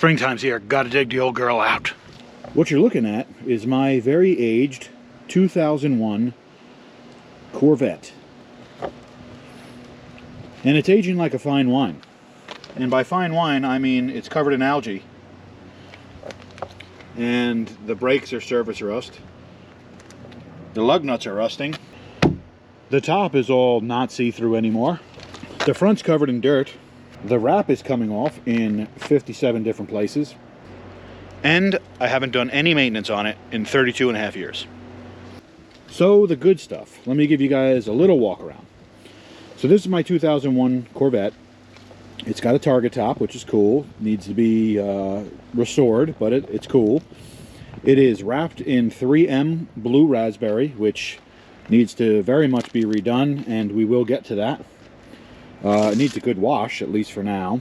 Springtime's here, gotta dig the old girl out. What you're looking at is my very aged 2001 Corvette. And it's aging like a fine wine. And by fine wine, I mean it's covered in algae. And the brakes are surface rust. The lug nuts are rusting. The top is all not see-through anymore. The front's covered in dirt. The wrap is coming off in 57 different places. And I haven't done any maintenance on it in 32 and a half years. So the good stuff. Let me give you guys a little walk around. So this is my 2001 Corvette. It's got a target top, which is cool. Needs to be restored, but it's cool. It is wrapped in 3M blue raspberry, which needs to very much be redone, and we will get to that. It needs a good wash, at least for now.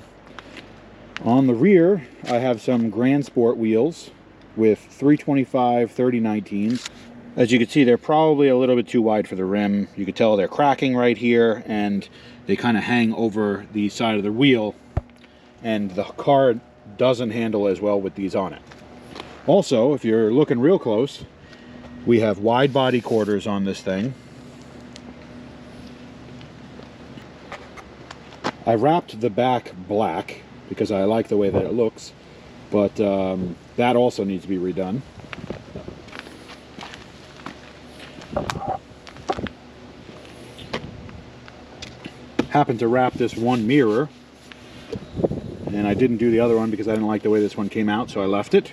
On the rear, I have some Grand Sport wheels with 325 3019s. As you can see, they're probably a little bit too wide for the rim. You can tell they're cracking right here, and they kind of hang over the side of the wheel, and the car doesn't handle as well with these on it. Also, if you're looking real close, we have wide body quarters on this thing. I wrapped the back black because I like the way that it looks, but that also needs to be redone. Happened to wrap this one mirror, and I didn't do the other one because I didn't like the way this one came out, so I left it.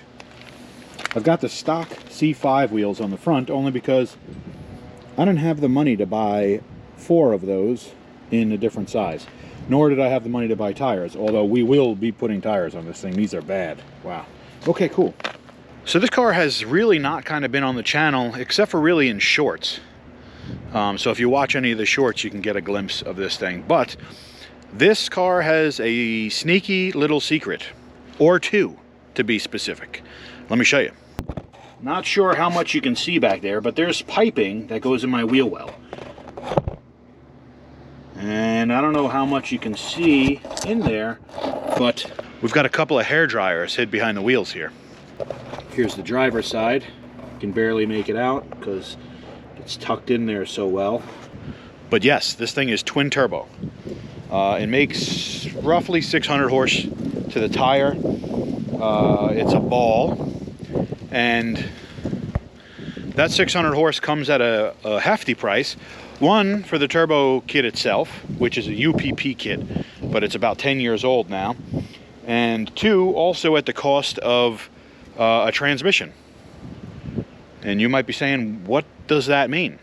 I've got the stock C5 wheels on the front only because I didn't have the money to buy 4 of those in a different size. Nor did I have the money to buy tires, although we will be putting tires on this thing. These are bad. Wow. Okay, cool. So this car has really not kind of been on the channel, except for really in shorts. So if you watch any of the shorts, you can get a glimpse of this thing. But this car has a sneaky little secret, or 2 to be specific. Let me show you. Not sure how much you can see back there, but there's piping that goes in my wheel well. And I don't know how much you can see in there, but we've got a couple of hair dryers hid behind the wheels here. Here's the driver's side. You can barely make it out because it's tucked in there so well. But yes, this thing is twin turbo. It makes roughly 600 horse to the tire. It's a ball, and that 600 horse comes at a hefty price. One, for the turbo kit itself, which is a UPP kit, but it's about 10 years old now. And 2, also at the cost of a transmission. And you might be saying, what does that mean?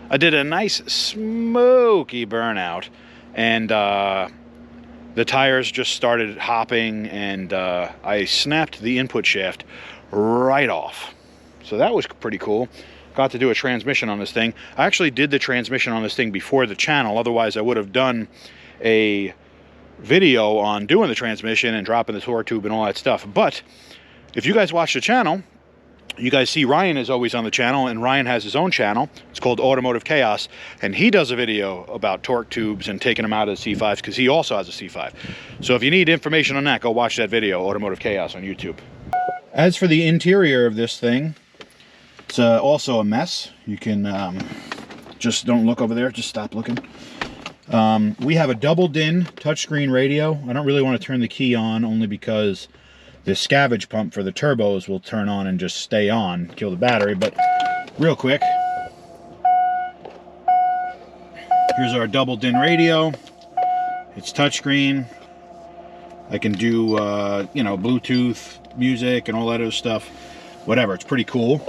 I did a nice smoky burnout, and the tires just started hopping, and I snapped the input shaft right off. So that was pretty cool. Got to do a transmission on this thing. I actually did the transmission on this thing before the channel. Otherwise, I would have done a video on doing the transmission and dropping the torque tube and all that stuff. But if you guys watch the channel, you guys see Ryan is always on the channel, and Ryan has his own channel. It's called Automotive Chaos, and he does a video about torque tubes and taking them out of the C5s because he also has a C5. So if you need information on that, go watch that video, Automotive Chaos, on YouTube. As for the interior of this thing, it's also a mess. You can just don't look over there, just stop looking. We have a double DIN touchscreen radio. I don't really want to turn the key on, only because the scavenge pump for the turbos will turn on and just stay on, kill the battery. But real quick, here's our double DIN radio. It's touchscreen. I can do you know, Bluetooth music and all that other stuff, whatever. It's pretty cool.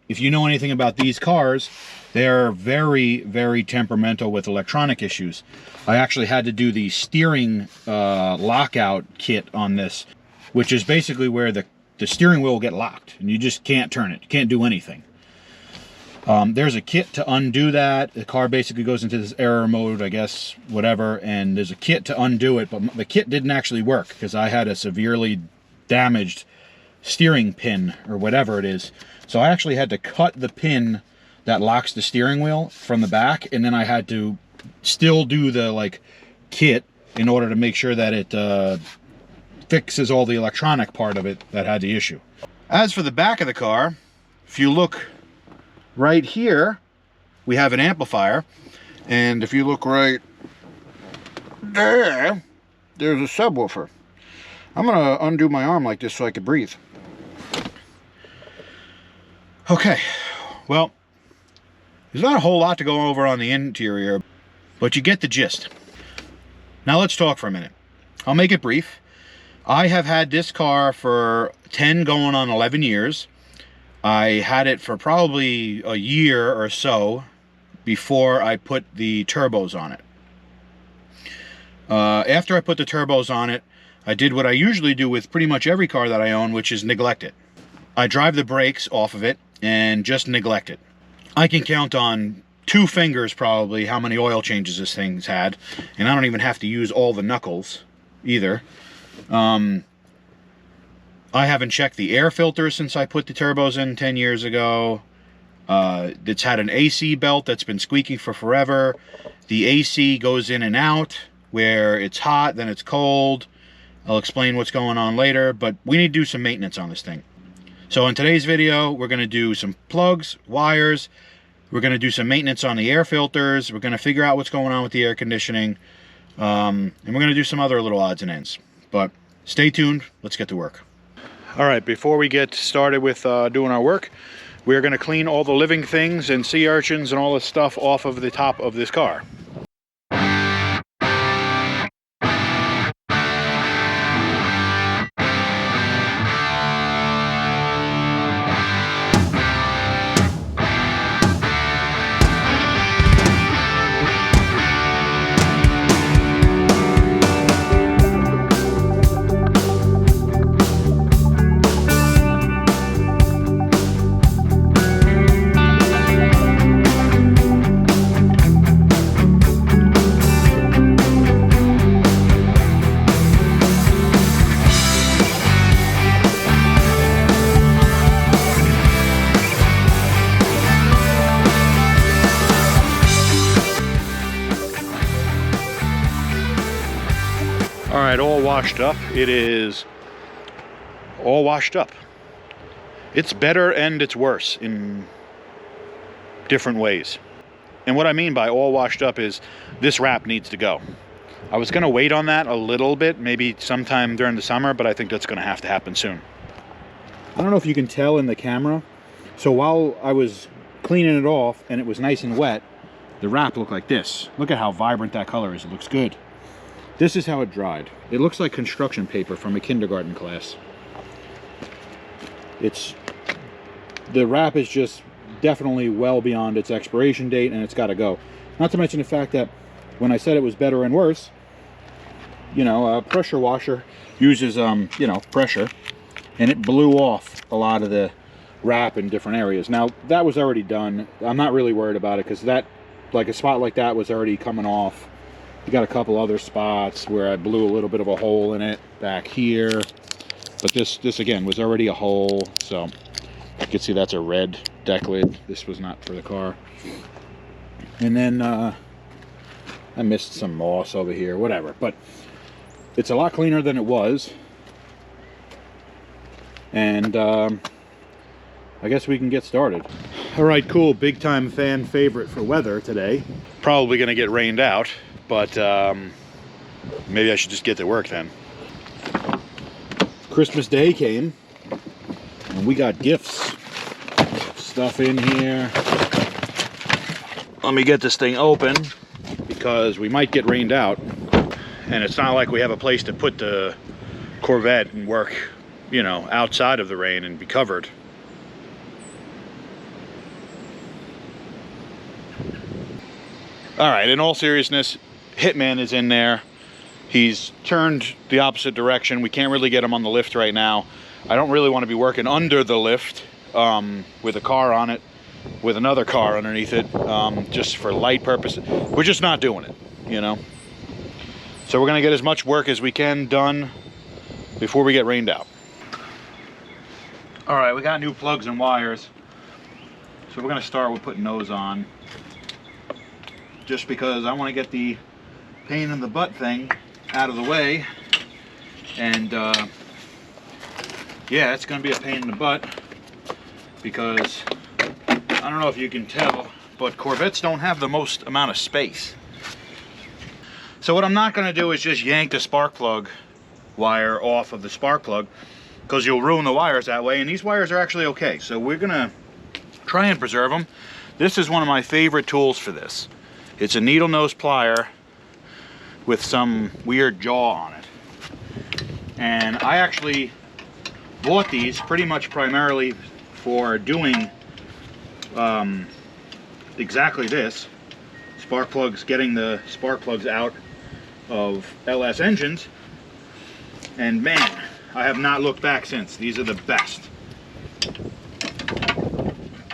If you know anything about these cars, they're very, very temperamental with electronic issues. I actually had to do the steering lockout kit on this, which is basically where the steering wheel will get locked and you just can't turn it. You can't do anything. There's a kit to undo that. The car basically goes into this error mode, I guess, whatever, and there's a kit to undo it, but the kit didn't actually work because I had a severely damaged steering pin or whatever it is. So I actually had to cut the pin that locks the steering wheel from the back, and then I had to still do the kit in order to make sure that it fixes all the electronic part of it that had the issue. As for the back of the car, if you look right here, we have an amplifier, and if you look right there, there's a subwoofer. I'm gonna undo my arm like this so I can breathe. Okay, well, there's not a whole lot to go over on the interior, but you get the gist. Now let's talk for a minute. I'll make it brief. I have had this car for 10 going on 11 years. I had it for probably a year or so before I put the turbos on it. After I put the turbos on it, I did what I usually do with pretty much every car that I own, which is neglect it. I drive the brakes off of it and just neglect it. I can count on 2 fingers probably how many oil changes this thing's had, and I don't even have to use all the knuckles either. I haven't checked the air filter since I put the turbos in 10 years ago. It's had an AC belt that's been squeaking for forever. The AC goes in and out where it's hot, then it's cold. I'll explain what's going on later, but we need to do some maintenance on this thing. So in today's video, we're going to do some plugs, wires. We're going to do some maintenance on the air filters. We're going to figure out what's going on with the air conditioning. And we're going to do some other little odds and ends. But stay tuned. Let's get to work. All right, before we get started with doing our work, we're going to clean all the living things and sea urchins and all this stuff off of the top of this car. All right, all washed up. It is all washed up. It's better and it's worse in different ways. And what I mean by all washed up is this wrap needs to go. I was going to wait on that a little bit, maybe sometime during the summer, but I think that's going to have to happen soon. I don't know if you can tell in the camera. So while I was cleaning it off and it was nice and wet, the wrap looked like this. Look at how vibrant that color is. It looks good. This is how it dried. It looks like construction paper from a kindergarten class. The wrap is just definitely well beyond its expiration date, and it's got to go. Not to mention the fact that when I said it was better and worse, you know, a pressure washer uses, you know, pressure, and it blew off a lot of the wrap in different areas. Now, that was already done. I'm not really worried about it because that, like a spot like that was already coming off. You got a couple other spots where I blew a little bit of a hole in it back here, but this again was already a hole, so you can see that's a red deck lid. This was not for the car. And then I missed some moss over here, whatever, but it's a lot cleaner than it was, and I guess we can get started. All right, cool. Big time fan favorite for weather today. Probably gonna get rained out, but maybe I should just get to work then. Christmas Day came, and we got gifts. Stuff in here. Let me get this thing open, because we might get rained out, and it's not like we have a place to put the Corvette and work, you know, outside of the rain and be covered. All right, in all seriousness, Hitman is in there. He's turned the opposite direction. We can't really get him on the lift right now. I don't really want to be working under the lift with a car on it, with another car underneath it, just for light purposes. We're just not doing it, you know? So we're gonna get as much work as we can done before we get rained out. All right, we got new plugs and wires. So we're gonna start with putting those on, just because I want to get the pain in the butt thing out of the way And yeah, it's going to be a pain in the butt because I don't know if you can tell, but Corvettes don't have the most amount of space. So what I'm not going to do is just yank the spark plug wire off of the spark plug, because you'll ruin the wires that way, and these wires are actually okay. So we're going to try and preserve them. This is one of my favorite tools for this. It's a needle nose plier with some weird jaw on it. And I actually bought these pretty much primarily for doing exactly this. Spark plugs, getting the spark plugs out of LS engines. And man, I have not looked back since. These are the best.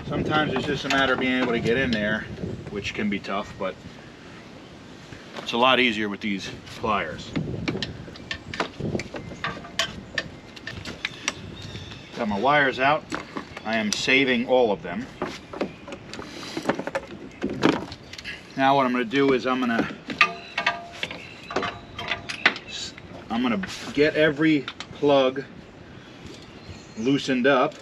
Sometimes it's just a matter of being able to get in there, which can be tough, but it's a lot easier with these pliers. Got my wires out. I am saving all of them. Now what I'm going to do is I'm going to get every plug loosened up,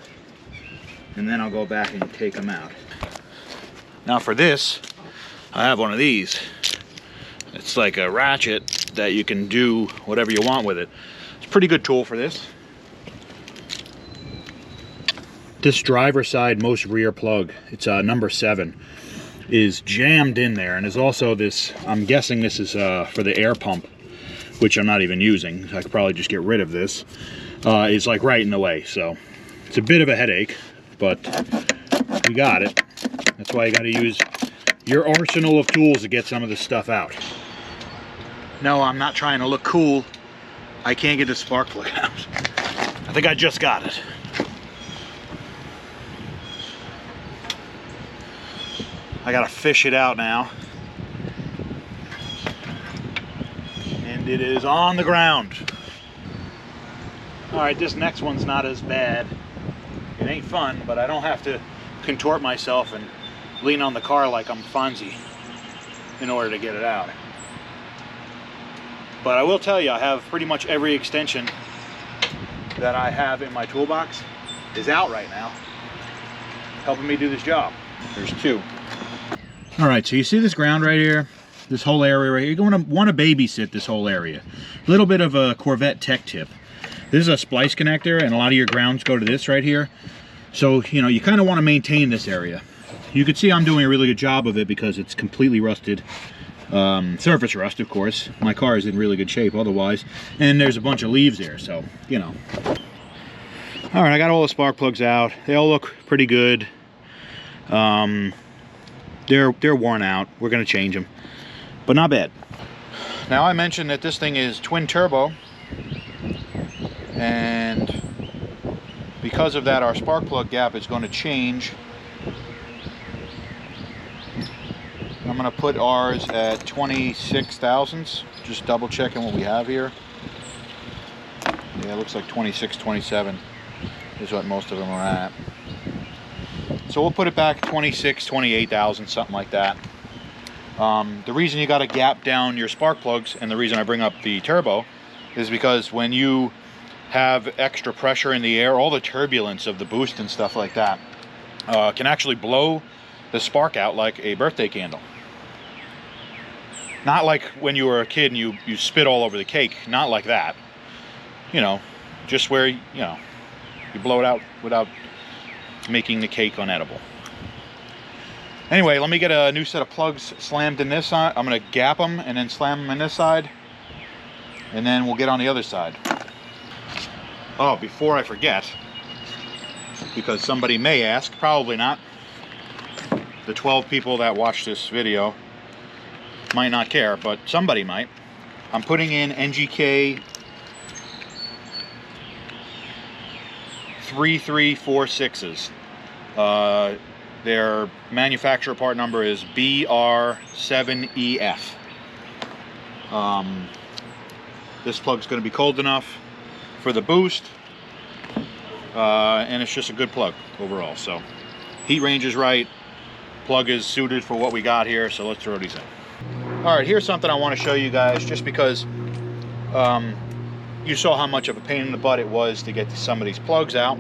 and then I'll go back and take them out. Now for this, I have one of these. It's like a ratchet that you can do whatever you want with it. It's a pretty good tool for this. This driver side most rear plug, it's number 7, is jammed in there, and there's also this, I'm guessing this is for the air pump, which I'm not even using. I could probably just get rid of this. It's like right in the way, so it's a bit of a headache, but we got it. That's why you got to use your arsenal of tools to get some of this stuff out. No, I'm not trying to look cool. I can't get the spark plug out. I think I just got it. I gotta fish it out now. And it is on the ground. All right, this next one's not as bad. It ain't fun, but I don't have to contort myself and lean on the car like I'm Fonzie in order to get it out. But I will tell you, I have pretty much every extension that I have in my toolbox is out right now, helping me do this job. There's 2. All right, so you see this ground right here? This whole area right here? You're going to want to babysit this whole area. A little bit of a Corvette tech tip. This is a splice connector, and a lot of your grounds go to this right here. So, you know, you kind of want to maintain this area. You can see I'm doing a really good job of it because it's completely rusted. Surface rust, of course. My car is in really good shape otherwise. And there's a bunch of leaves there, so, you know. All right, I got all the spark plugs out. They all look pretty good. They're worn out. We're going to change them, but not bad. Now I mentioned that this thing is twin turbo, and because of that our spark plug gap is going to change. I'm going to put ours at 26 thousandths, just double checking what we have here. Yeah, it looks like 26, 27 is what most of them are at. So we'll put it back 26, 28,000, something like that. The reason you got to gap down your spark plugs, and the reason I bring up the turbo, is because when you have extra pressure in the air, all the turbulence of the boost and stuff like that can actually blow the spark out like a birthday candle. Not like when you were a kid and you spit all over the cake, not like that. You know, just where, you know, you blow it out without making the cake unedible. Anyway, let me get a new set of plugs slammed in this side. I'm going to gap them and then slam them in this side, and then we'll get on the other side. Oh, before I forget, because somebody may ask, probably not. The 12 people that watch this video might not care, but somebody might. I'm putting in NGK 3346s. Their manufacturer part number is BR7EF. This plug's going to be cold enough for the boost, and it's just a good plug overall. So heat range is right, plug is suited for what we got here, so let's throw these in. All right, here's something I want to show you guys, just because you saw how much of a pain in the butt it was to get some of these plugs out.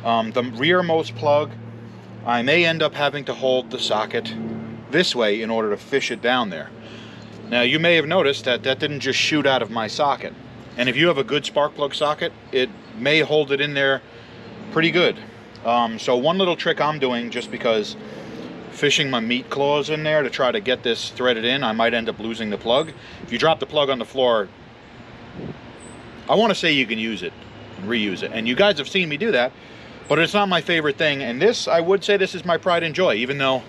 The rearmost plug, I may end up having to hold the socket this way in order to fish it down there. Now you may have noticed that that didn't just shoot out of my socket. And if you have a good spark plug socket, it may hold it in there pretty good. So one little trick I'm doing, just because fishing my meat claws in there to try to get this threaded in, I might end up losing the plug. If you drop the plug on the floor, I want to say you can use it and reuse it. And you guys have seen me do that, but it's not my favorite thing. And this, I would say this is my pride and joy, even though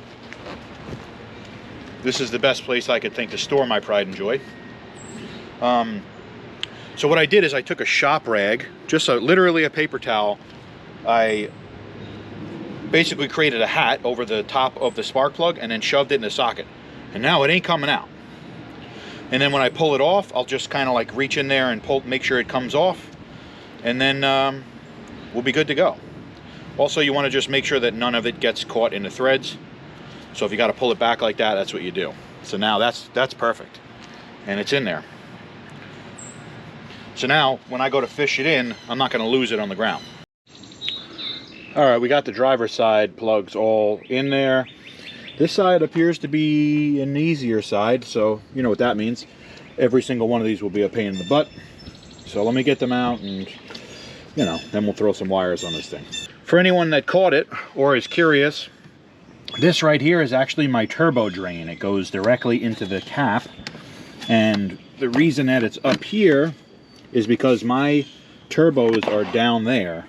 this is the best place I could think to store my pride and joy. So what I did is I took a shop rag, just literally a paper towel. I basically created a hat over the top of the spark plug and then shoved it in the socket. And now it ain't coming out. And then when I pull it off, I'll just kind of like reach in there and pull, make sure it comes off. And then we'll be good to go. Also, you want to just make sure that none of it gets caught in the threads. So if you got to pull it back like that, that's what you do. So now that's perfect. And it's in there. So now when I go to fish it in, I'm not going to lose it on the ground. All right, we got the driver's side plugs all in there. This side appears to be an easier side, so you know what that means. Every single one of these will be a pain in the butt. So let me get them out and, you know, then we'll throw some wires on this thing. For anyone that caught it or is curious, this right here is actually my turbo drain. It goes directly into the cap, and the reason that it's up here is because my turbos are down there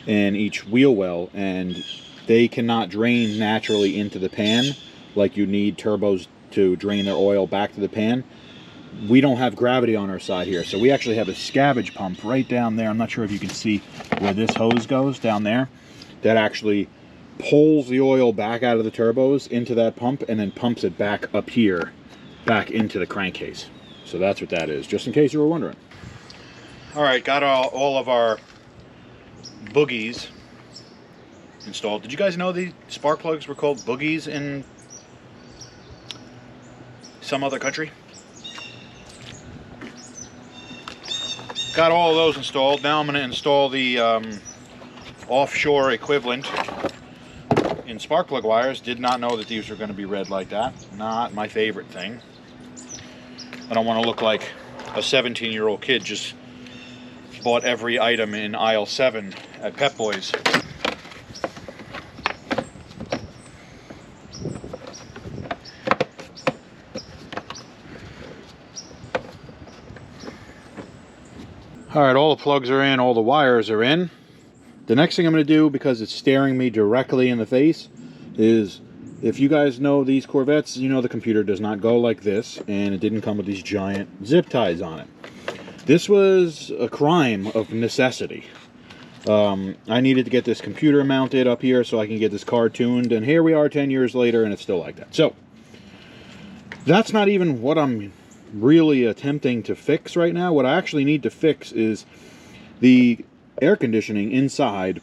in each wheel well, and they cannot drain naturally into the pan like you need turbos to drain their oil back to the pan. We don't have gravity on our side here, so we actually have a scabbage pump right down there. I'm not sure if you can see where this hose goes down there. That actually pulls the oil back out of the turbos into that pump and then pumps it back up here, back into the crankcase. So that's what that is, just in case you were wondering. All right, got all of our boogies installed. Did you guys know the spark plugs were called boogies in some other country? Got all of those installed. Now I'm going to install the offshore equivalent in spark plug wires. Did not know that these were going to be red like that. Not my favorite thing. I don't want to look like a 17-year-old kid just bought every item in aisle 7 at Pep Boys. Alright, all the plugs are in, all the wires are in. The next thing I'm going to do, because it's staring me directly in the face, is, if you guys know these Corvettes, you know the computer does not go like this, and it didn't come with these giant zip ties on it. This was a crime of necessity. I needed to get this computer mounted up here so I can get this car tuned, and here we are 10 years later and it's still like that. So, that's not even what I'm really attempting to fix right now. What I actually need to fix is the air conditioning inside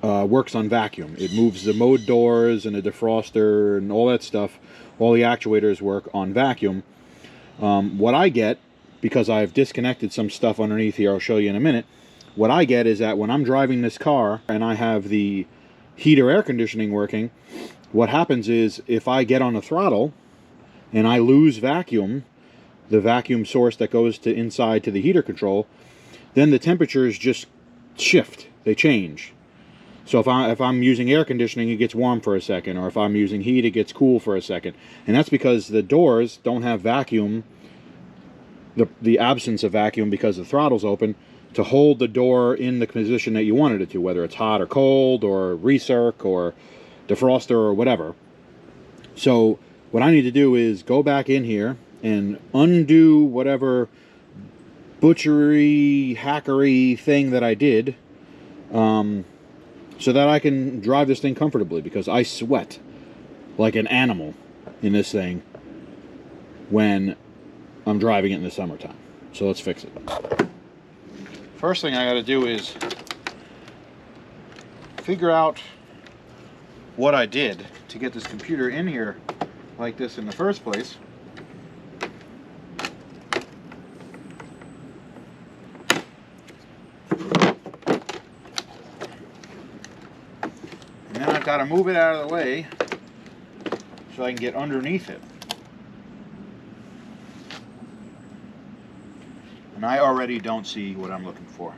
works on vacuum. It moves the mode doors and the defroster and all that stuff. All the actuators work on vacuum. What I get, because I've disconnected some stuff underneath here, I'll show you in a minute. What I get is that when I'm driving this car and I have the heater air conditioning working, what happens is if I get on the throttle and I lose vacuum, the vacuum source that goes to inside to the heater control, then the temperatures just shift, they change. So if I'm using air conditioning, it gets warm for a second, or if I'm using heat, it gets cool for a second. And that's because the doors don't have vacuum, the absence of vacuum because the throttle's open, to hold the door in the position that you wanted it to, whether it's hot or cold or recirc or defroster or whatever. So what I need to do is go back in here and undo whatever butchery, hackery thing that I did, so that I can drive this thing comfortably, because I sweat like an animal in this thing when I'm driving it in the summertime. So let's fix it. First thing I got to do is figure out what I did to get this computer in here like this in the first place. got to move it out of the way so I can get underneath it. And I already don't see what I'm looking for.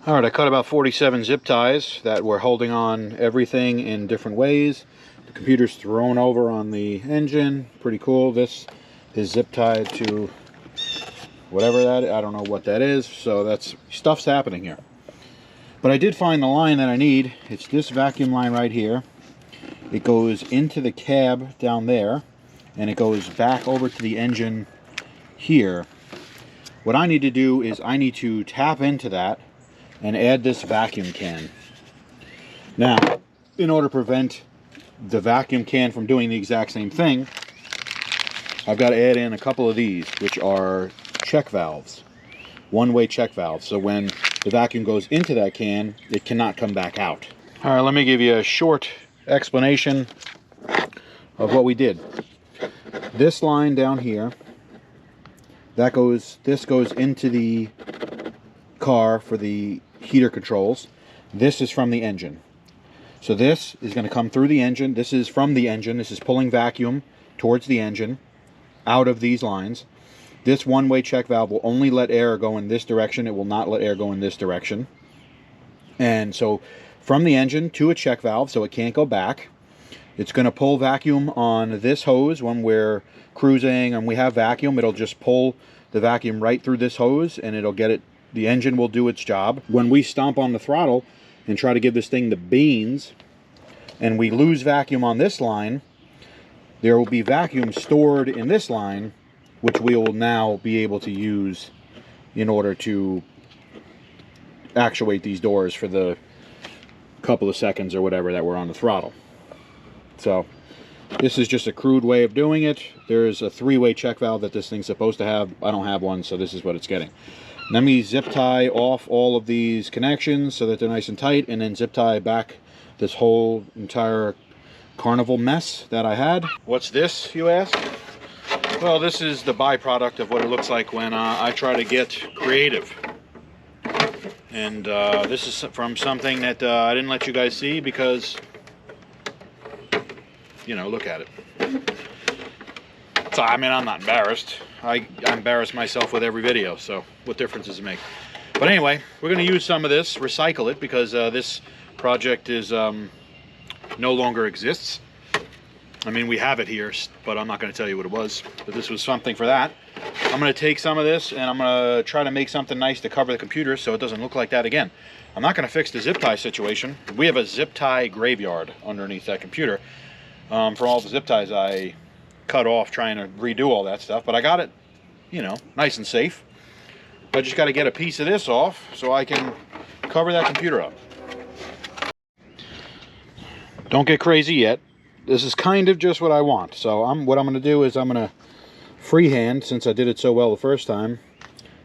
All right, I cut about 47 zip ties that were holding on everything in different ways. The computer's thrown over on the engine. Pretty cool. This is zip tied to whatever that is. I don't know what that is. So that's stuff's happening here. But I did find the line that I need. It's this vacuum line right here. It goes into the cab down there, and it goes back over to the engine here. What I need to do is I need to tap into that and add this vacuum can. Now, in order to prevent the vacuum can from doing the exact same thing, I've got to add in a couple of these, which are check valves, one-way check valves. So when the vacuum goes into that can, it cannot come back out. All right, let me give you a short explanation of what we did. This line down here, this goes into the car for the heater controls. This is from the engine. So this is going to come through the engine. This is from the engine. This is pulling vacuum towards the engine out of these lines. This one-way check valve will only let air go in this direction. It will not let air go in this direction. And so from the engine to a check valve, so it can't go back. It's going to pull vacuum on this hose when we're cruising and we have vacuum. It'll just pull the vacuum right through this hose and it'll get it. The engine will do its job. When we stomp on the throttle and try to give this thing the beans and we lose vacuum on this line, there will be vacuum stored in this line, which we will now be able to use in order to actuate these doors for the couple of seconds or whatever that we're on the throttle. So this is just a crude way of doing it. There's a three-way check valve that this thing's supposed to have. I don't have one, so this is what it's getting. Let me zip tie off all of these connections so that they're nice and tight, and then zip tie back this whole entire carnival mess that I had. What's this, you ask? Well, this is the byproduct of what it looks like when I try to get creative. And this is from something that I didn't let you guys see because, you know, look at it. So, I mean, I'm not embarrassed. I embarrass myself with every video, so what difference does it make? But anyway, we're going to use some of this, recycle it, because this project is no longer exists. I mean, we have it here, but I'm not going to tell you what it was. But this was something for that. I'm going to take some of this, and I'm going to try to make something nice to cover the computer so it doesn't look like that again. I'm not going to fix the zip tie situation. We have a zip tie graveyard underneath that computer. For all the zip ties I cut off trying to redo all that stuff, but I got it, you know, nice and safe. I just got to get a piece of this off so I can cover that computer up. Don't get crazy yet. This is kind of just what I want. So what I'm going to do is I'm going to freehand, since I did it so well the first time,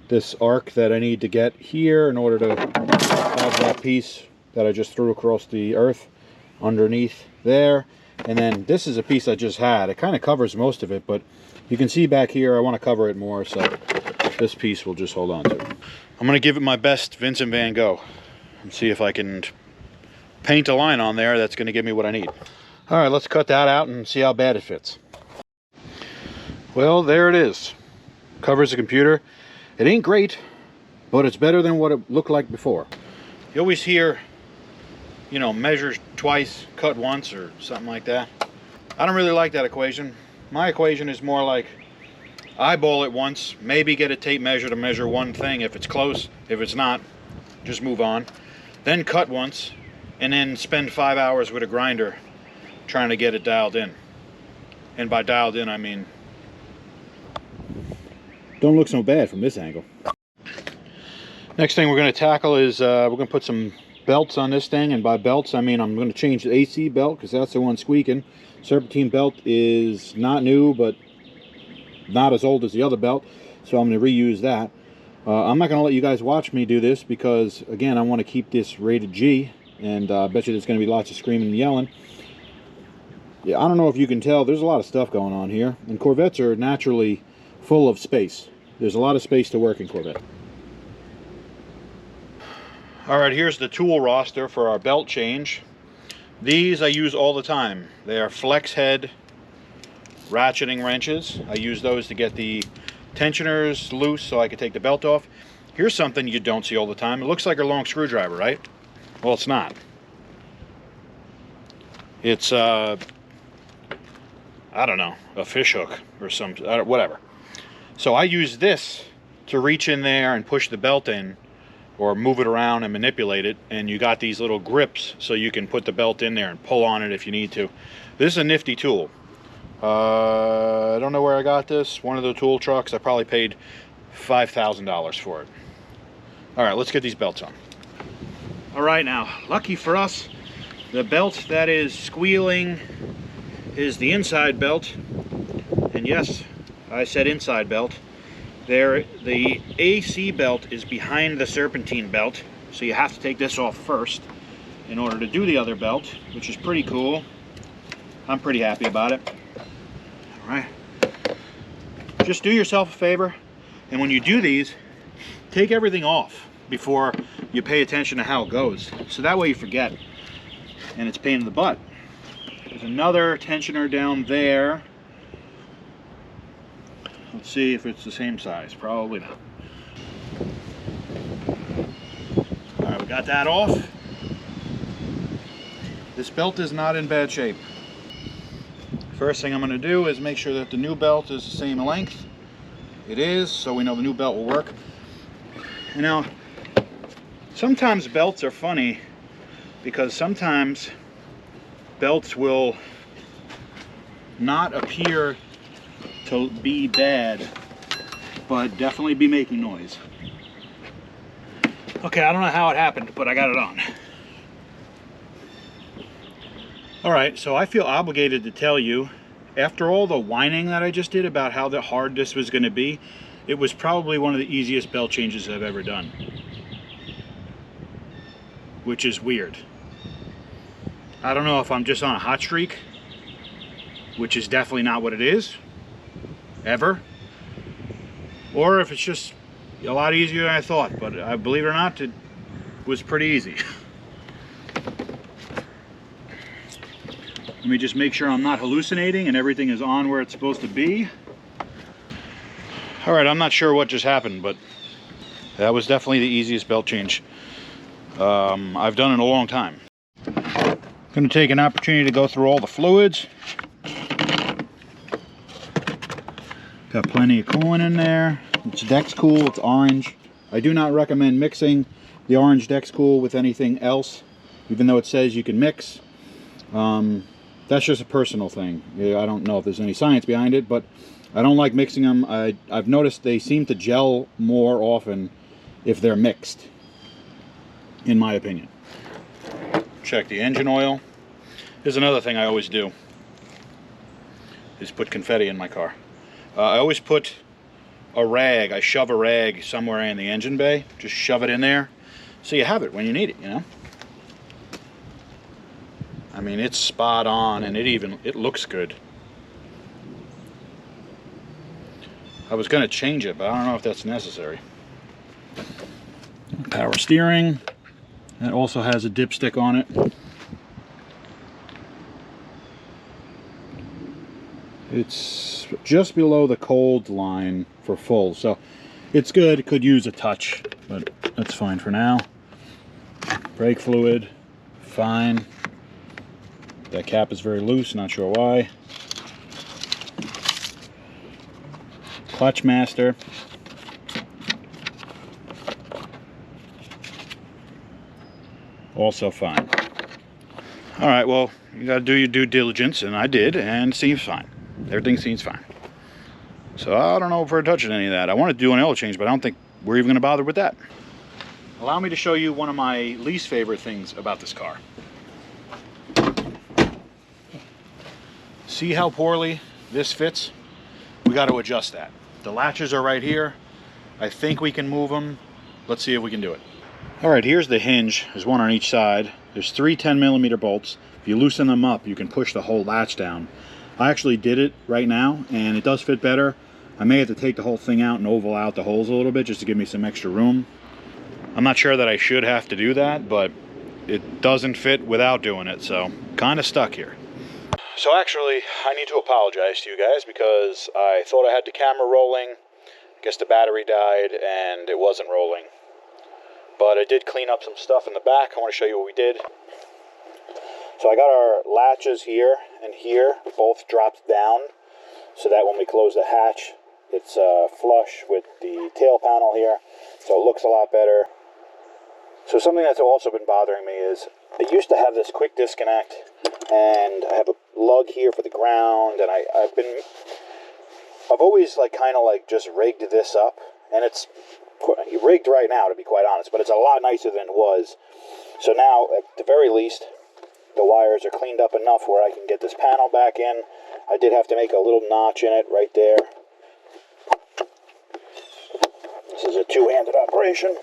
this arc that I need to get here in order to have that piece that I just threw across the earth underneath there. And then this is a piece I just had. It kind of covers most of it, but you can see back here I want to cover it more, so this piece will just hold on to it. I'm going to give it my best Vincent Van Gogh and see if I can paint a line on there that's going to give me what I need. All right, let's cut that out and see how bad it fits. Well, there it is. Covers the computer. It ain't great, but it's better than what it looked like before. You always hear, you know, measure twice, cut once, or something like that. I don't really like that equation. My equation is more like eyeball it once, maybe get a tape measure to measure one thing if it's close. If it's not, just move on. Then cut once, and then spend 5 hours with a grinder trying to get it dialed in. And by dialed in, I mean, don't look so bad from this angle. Next thing we're going to tackle is we're going to put some belts on this thing, and by belts I mean I'm going to change the AC belt because that's the one squeaking. Serpentine belt is not new, but not as old as the other belt, so I'm going to reuse that. I'm not going to let you guys watch me do this because, again, I want to keep this rated G, and I bet you there's going to be lots of screaming and yelling. Yeah, I don't know if you can tell, there's a lot of stuff going on here, and Corvettes are naturally full of space. There's a lot of space to work in Corvette. All right, here's the tool roster for our belt change. These I use all the time. They are flex head ratcheting wrenches. I use those to get the tensioners loose so I can take the belt off. Here's something you don't see all the time. It looks like a long screwdriver, right? Well, it's not. It's I don't know, a fish hook or some whatever. So I use this to reach in there and push the belt in, or move it around and manipulate it, and you got these little grips so you can put the belt in there and pull on it if you need to. This is a nifty tool. I don't know where I got this. One of the tool trucks. I probably paid $5,000 for it. All right, let's get these belts on. All right, now, lucky for us, the belt that is squealing is the inside belt. And yes, I said inside belt. There, the AC belt is behind the serpentine belt, so you have to take this off first in order to do the other belt, which is pretty cool. I'm pretty happy about it. All right, just do yourself a favor, and when you do these, take everything off before you pay attention to how it goes, so that way you forget, and it's a pain in the butt. There's another tensioner down there. Let's see if it's the same size. Probably not. All right, we got that off. This belt is not in bad shape. First thing I'm going to do is make sure that the new belt is the same length. It is, so we know the new belt will work. You know, sometimes belts are funny because sometimes belts will not appear to be bad, but definitely be making noise. Okay, I don't know how it happened, but I got it on. All right, so I feel obligated to tell you, after all the whining that I just did about how hard this was going to be, it was probably one of the easiest belt changes I've ever done. Which is weird. I don't know if I'm just on a hot streak, which is definitely not what it is, ever, or if it's just a lot easier than I thought, but I believe it or not, it was pretty easy. Let me just make sure I'm not hallucinating and everything is on where it's supposed to be. All right, I'm not sure what just happened, but that was definitely the easiest belt change I've done in a long time. I'm going to take an opportunity to go through all the fluids. Got plenty of coolant in there. It's Dex Cool, it's orange. I do not recommend mixing the orange Dex Cool with anything else, even though it says you can mix. That's just a personal thing. I don't know if there's any science behind it, but I don't like mixing them. I've noticed they seem to gel more often if they're mixed, in my opinion. Check the engine oil. Here's another thing I always do, is put confetti in my car. I always put a rag, I shove a rag somewhere in the engine bay, just shove it in there, so you have it when you need it, you know? I mean, it's spot on, and it looks good. I was gonna change it, but I don't know if that's necessary. Power steering, that also has a dipstick on it. It's just below the cold line for full, so it's good. It could use a touch, but that's fine for now. Brake fluid, fine. That cap is very loose, not sure why. Clutch master. Also fine. All right, well, you gotta do your due diligence, and I did, and it seems fine. Everything seems fine. So I don't know if we're touching any of that. I want to do an oil change, but I don't think we're even going to bother with that. Allow me to show you one of my least favorite things about this car. See how poorly this fits? We got to adjust that. The latches are right here. I think we can move them. Let's see if we can do it. All right, here's the hinge. There's one on each side. There's three 10mm bolts. If you loosen them up, you can push the whole latch down. I actually did it right now, and it does fit better. I may have to take the whole thing out and oval out the holes a little bit just to give me some extra room. I'm not sure that I should have to do that, but it doesn't fit without doing it, so kind of stuck here. So actually, I need to apologize to you guys because I thought I had the camera rolling. I guess the battery died and it wasn't rolling. But I did clean up some stuff in the back. I want to show you what we did. So I got our latches here and here, both dropped down, so that when we close the hatch, it's flush with the tail panel here, so it looks a lot better. So something that's also been bothering me is, I used to have this quick disconnect, and I have a lug here for the ground, and I've always kind of just rigged this up, and it's rigged right now, to be quite honest, but it's a lot nicer than it was. So now, at the very least, the wires are cleaned up enough where I can get this panel back in. I did have to make a little notch in it right there. This is a two-handed operation.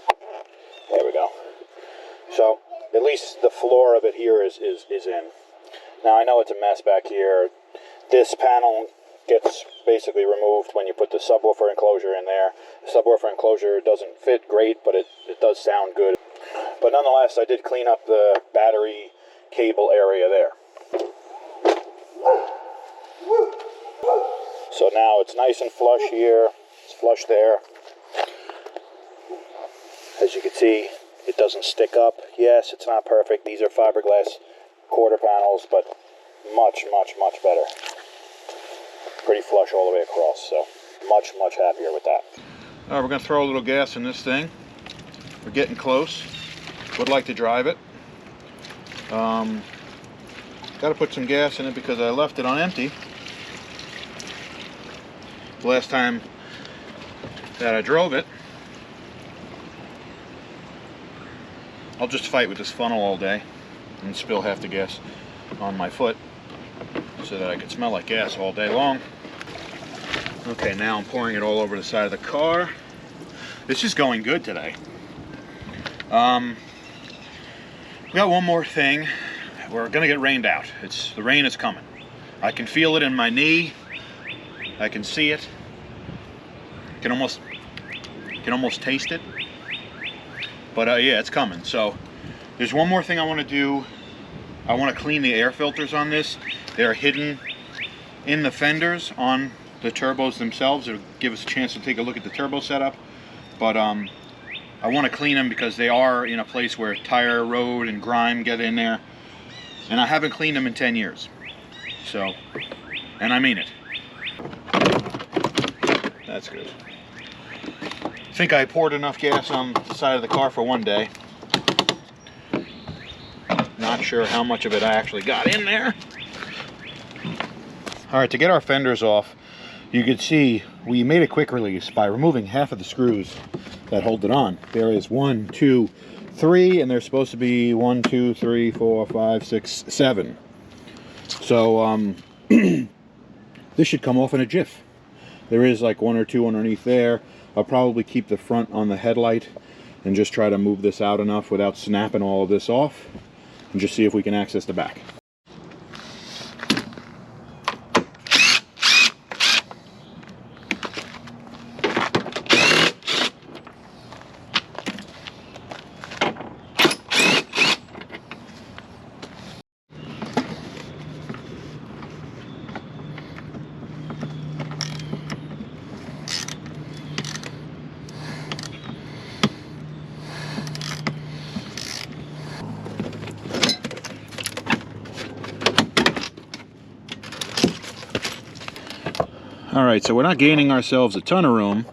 There we go. So, at least the floor of it here is in. Now, I know it's a mess back here. This panel gets basically removed when you put the subwoofer enclosure in there. The subwoofer enclosure doesn't fit great, but it does sound good. But nonetheless, I did clean up the battery cable area there. So now it's nice and flush here. It's flush there. As you can see, it doesn't stick up. Yes, it's not perfect. These are fiberglass quarter panels, but much, much, much better. Pretty flush all the way across, so much, much happier with that. All right, we're going to throw a little gas in this thing. We're getting close. Would like to drive it. Got to put some gas in it because I left it on empty the last time that I drove it. I'll just fight with this funnel all day and spill half the gas on my foot so that I can smell like gas all day long. Okay, now I'm pouring it all over the side of the car. This is going good today. We got one more thing. We're gonna get rained out. The rain is coming. I can feel it in my knee. I can see it. Can almost taste it. But yeah, it's coming. So there's one more thing I want to do. I want to clean the air filters on this. They're hidden in the fenders on the turbos themselves. It'll give us a chance to take a look at the turbo setup. But I want to clean them because they are in a place where tire, road, and grime get in there. And I haven't cleaned them in 10 years. So, and I mean it. That's good. I think I poured enough gas on the side of the car for one day. Not sure how much of it I actually got in there. All right, to get our fenders off, you can see we made a quick release by removing half of the screws that hold it on. There is 1, 2, 3, and there's supposed to be 1, 2, 3, 4, 5, 6, 7. So this should come off in a jiff. There is like 1 or 2 underneath there. I'll probably keep the front on the headlight and just try to move this out enough without snapping all of this off, and just see if we can access the back. All right, so we're not gaining ourselves a ton of room,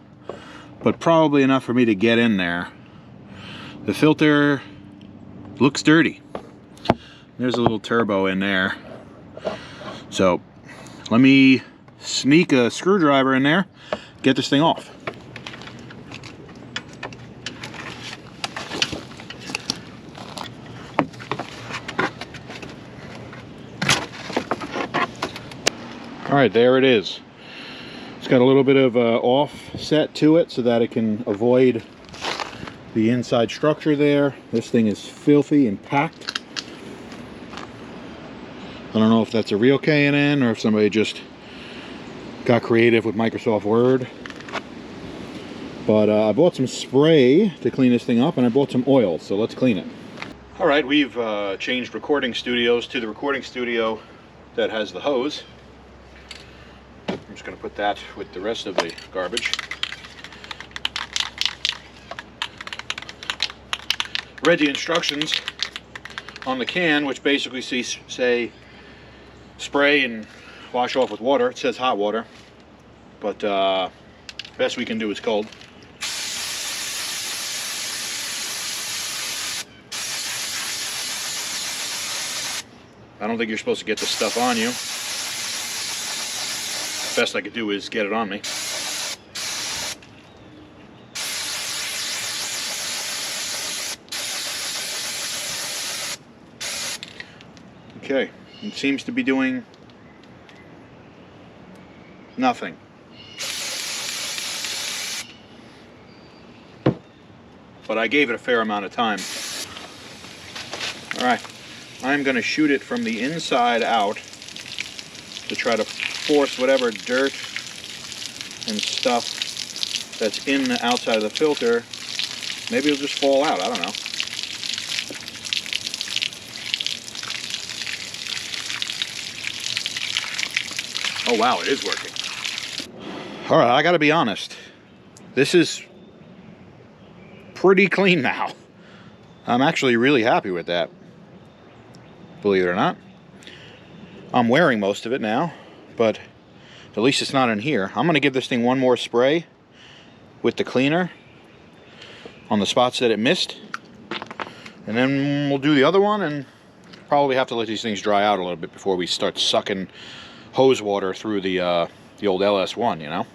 but probably enough for me to get in there. The filter looks dirty. There's a little turbo in there. So let me sneak a screwdriver in there, get this thing off. All right, there it is. It's got a little bit of offset to it so that it can avoid the inside structure there. This thing is filthy and packed. I don't know if that's a real K&N or if somebody just got creative with Microsoft Word. But I bought some spray to clean this thing up, and I bought some oil, so let's clean it. All right, we've changed recording studios to the recording studio that has the hose. I'm just going to put that with the rest of the garbage. Read the instructions on the can, which basically say spray and wash off with water. It says hot water, but best we can do is cold. I don't think you're supposed to get this stuff on you. Best I could do is get it on me. Okay, it seems to be doing nothing. But I gave it a fair amount of time. All right, I'm going to shoot it from the inside out to try to force whatever dirt and stuff that's in the outside of the filter. Maybe it'll just fall out, I don't know. Oh wow, it is working. All right, I gotta be honest. This is pretty clean now. I'm actually really happy with that. Believe it or not. I'm wearing most of it now, but at least it's not in here. I'm gonna give this thing one more spray with the cleaner on the spots that it missed. And then we'll do the other one, and probably have to let these things dry out a little bit before we start sucking hose water through the old LS1, you know?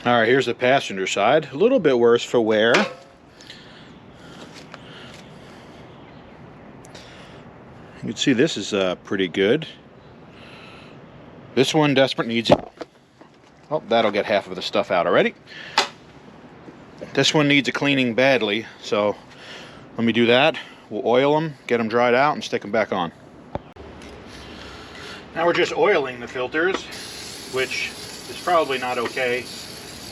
All right, here's the passenger side. A little bit worse for wear. You can see this is pretty good. This one desperate needs... Oh, that'll get half of the stuff out already. This one needs a cleaning badly, so let me do that. We'll oil them, get them dried out, and stick them back on. Now we're just oiling the filters, which is probably not okay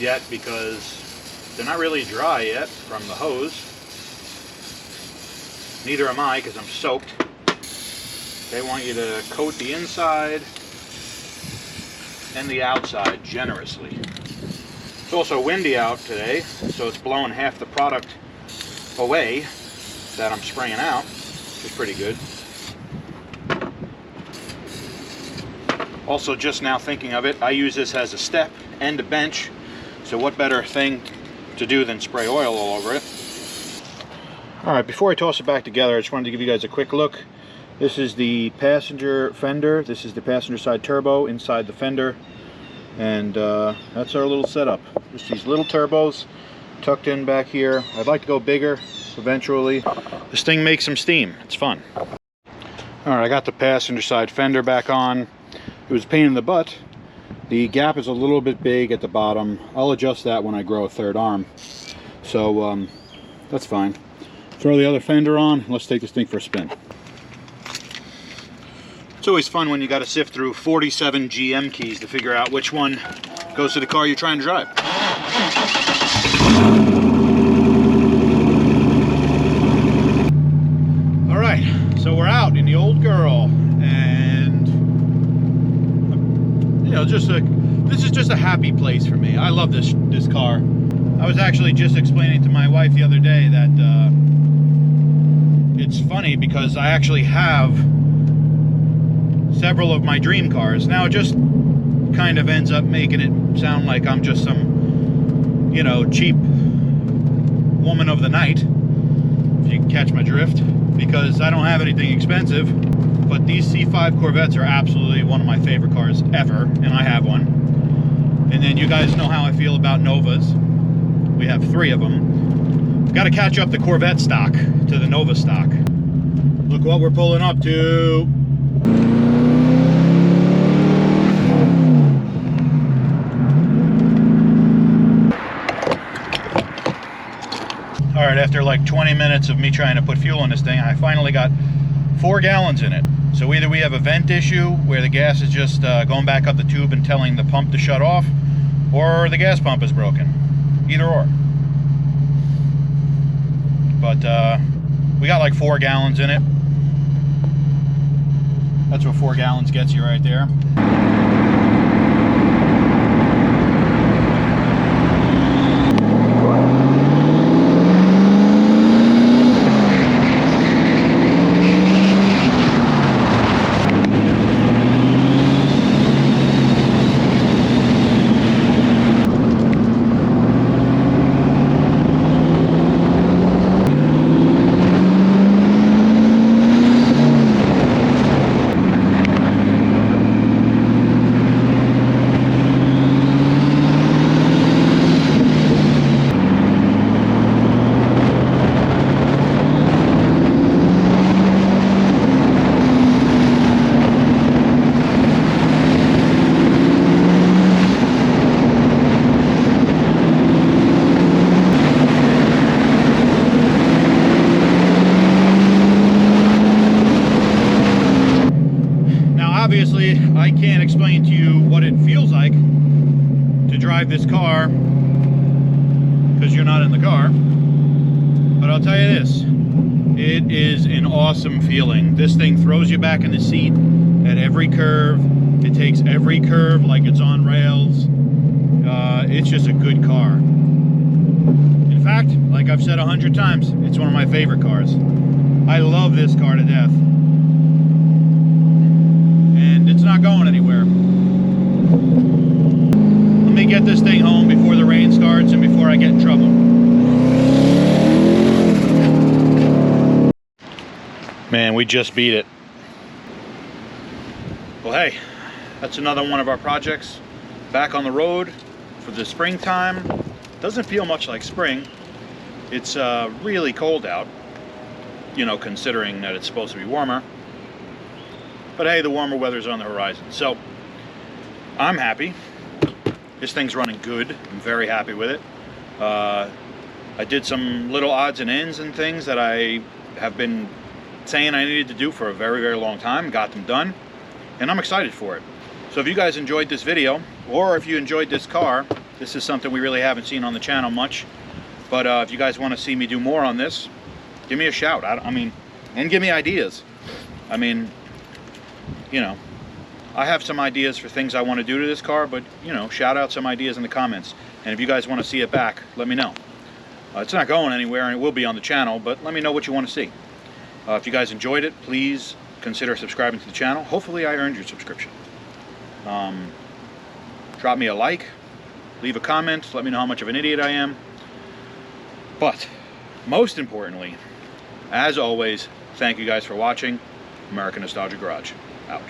yet because they're not really dry yet from the hose. Neither am I because I'm soaked. They want you to coat the inside and the outside generously. It's also windy out today, so it's blowing half the product away that I'm spraying out, which is pretty good. Also, just now thinking of it, I use this as a step and a bench, so what better thing to do than spray oil all over it. Alright, before I toss it back together, I just wanted to give you guys a quick look. This is the passenger fender, this is the passenger side turbo inside the fender, and that's our little setup. Just these little turbos tucked in back here. I'd like to go bigger eventually. This thing makes some steam, it's fun. Alright, I got the passenger side fender back on. It was a pain in the butt. The gap is a little bit big at the bottom. I'll adjust that when I grow a third arm. So that's fine. Throw the other fender on, and let's take this thing for a spin. It's always fun when you got to sift through 47 GM keys to figure out which one goes to the car you're trying to drive. All right, so we're out in the old girl, and you know, this is just a happy place for me. I love this car. I was actually just explaining to my wife the other day that it's funny because I actually have several of my dream cars. Now it just kind of ends up making it sound like I'm just some, you know, cheap woman of the night, if you can catch my drift, because I don't have anything expensive. But these C5 Corvettes are absolutely one of my favorite cars ever, and I have one. And then you guys know how I feel about Novas. We have 3 of them. Got to catch up the Corvette stock to the Nova stock. Look what we're pulling up to. All right, after like 20 minutes of me trying to put fuel in this thing, I finally got 4 gallons in it. So either we have a vent issue where the gas is just going back up the tube and telling the pump to shut off, or the gas pump is broken. Either or. But we got like 4 gallons in it. That's what 4 gallons gets you right there. Obviously, I can't explain to you what it feels like to drive this car because you're not in the car, but I'll tell you this, it is an awesome feeling. This thing throws you back in the seat at every curve. It takes every curve like it's on rails. It's just a good car. In fact, like I've said 100 times, it's one of my favorite cars. I love this car to death. It's not going anywhere. Let me get this thing home before the rain starts and before I get in trouble. Man, we just beat it. Well, hey, that's another one of our projects back on the road for the springtime. Doesn't feel much like spring. It's really cold out, you know, considering that it's supposed to be warmer. But hey, the warmer weather's on the horizon. So I'm happy. This thing's running good. I'm very happy with it. I did some little odds and ends and things that I have been saying I needed to do for a very, very long time. Got them done. And I'm excited for it. So if you guys enjoyed this video, or if you enjoyed this car, this is something we really haven't seen on the channel much. But if you guys want to see me do more on this, give me a shout. I mean, and give me ideas. I mean, you know, I have some ideas for things I want to do to this car, but, you know, shout out some ideas in the comments. And if you guys want to see it back, let me know. It's not going anywhere, and it will be on the channel, but let me know what you want to see. If you guys enjoyed it, please consider subscribing to the channel. Hopefully I earned your subscription. Drop me a like, leave a comment, let me know how much of an idiot I am. But most importantly, as always, thank you guys for watching. American Nostalgia Garage out.